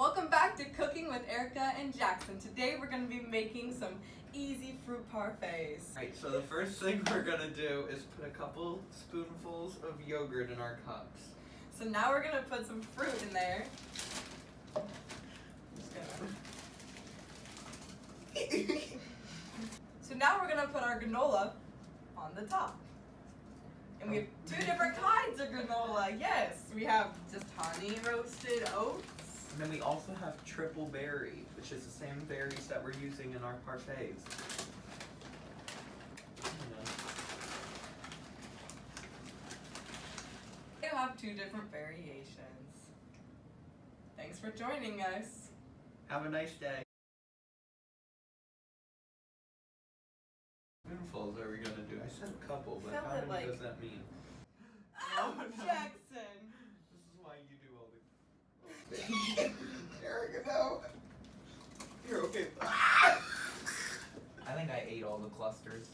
Welcome back to Cooking with Erica and Jackson. Today we're going to be making some easy fruit parfaits. Alright, so the first thing we're gonna do is put a couple spoonfuls of yogurt in our cups. So now we're going to put some fruit in there. So now we're going to put our granola on the top. And we have two different kinds of granola. Yes, we have just honey roasted oats. And then we also have triple berry, which is the same berries that we're using in our parfaits. We have two different variations. Thanks for joining us. Have a nice day. Spoonfuls are we gonna do? I said a couple, but Fill how it many like- does that mean? Oh, no. Jackson! This is why you do all the... Erica, no! You're okay. I think I ate all the clusters.